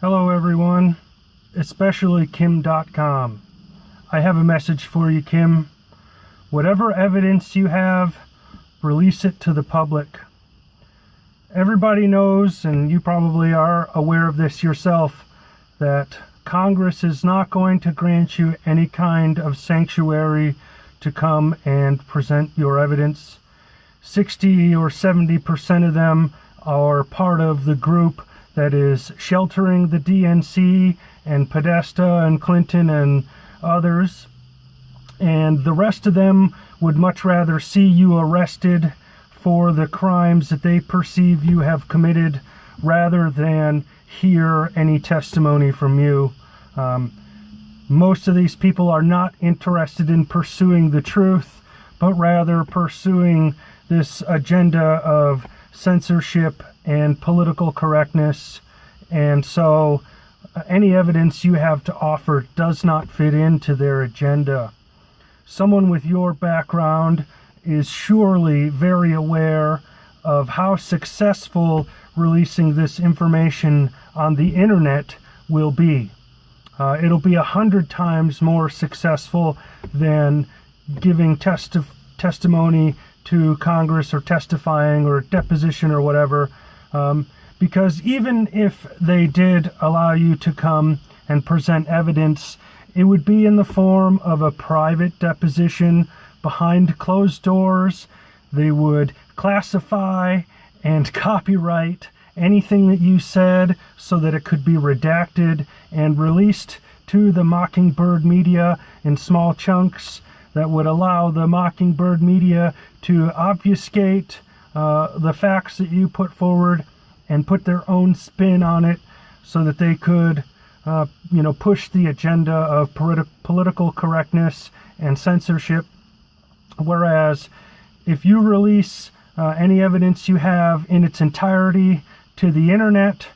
Hello everyone, especially Kim Dotcom. I have a message for you, Kim. Whatever evidence you have, release it to the public. Everybody knows, and you probably are aware of this yourself, that Congress is not going to grant you any kind of sanctuary to come and present your evidence. 60 or 70% of them are part of the group that is sheltering the DNC and Podesta and Clinton and others. And the rest of them would much rather see you arrested for the crimes that they perceive you have committed rather than hear any testimony from you. Most of these people are not interested in pursuing the truth, but rather pursuing this agenda of censorship and political correctness. And so any evidence you have to offer does not fit into their agenda. Someone with your background is surely very aware of how successful releasing this information on the internet will be. It'll be 100 times more successful than giving testimony to Congress or testifying or deposition or whatever, because even if they did allow you to come and present evidence, it would be in the form of a private deposition behind closed doors. They would classify and copyright anything that you said so that it could be redacted and released to the Mockingbird media in small chunks that would allow the Mockingbird media to obfuscate the facts that you put forward and put their own spin on it so that they could push the agenda of political correctness and censorship. Whereas if you release any evidence you have in its entirety to the internet,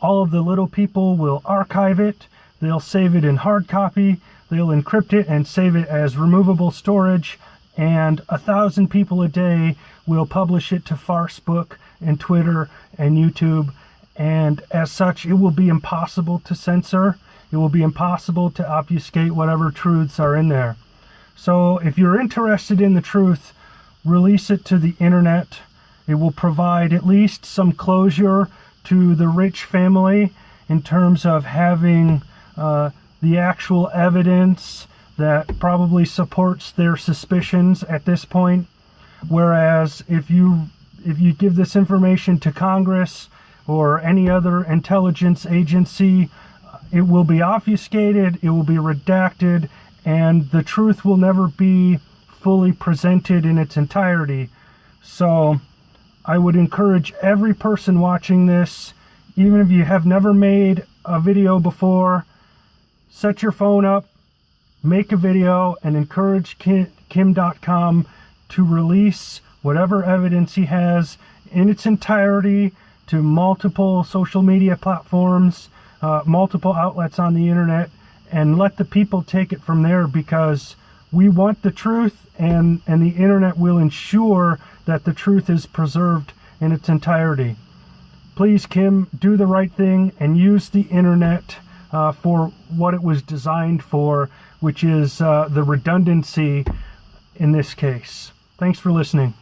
all of the little people will archive it, they'll save it in hard copy, they'll encrypt it and save it as removable storage, and 1,000 people a day will publish it to Facebook and Twitter and YouTube. And as such, it will be impossible to censor. It will be impossible to obfuscate whatever truths are in there. So if you're interested in the truth, release it to the internet. It will provide at least some closure to the rich family in terms of having the actual evidence that probably supports their suspicions at this point. Whereas if you give this information to Congress or any other intelligence agency, it will be obfuscated, it will be redacted, and the truth will never be fully presented in its entirety. So I would encourage every person watching this, even if you have never made a video before, set your phone up, make a video, and encourage Kim Dotcom to release whatever evidence he has in its entirety to multiple social media platforms, multiple outlets on the internet, and let the people take it from there, because we want the truth, and the internet will ensure that the truth is preserved in its entirety. Please, Kim, do the right thing and use the internet for what it was designed for, which is the redundancy in this case. Thanks for listening.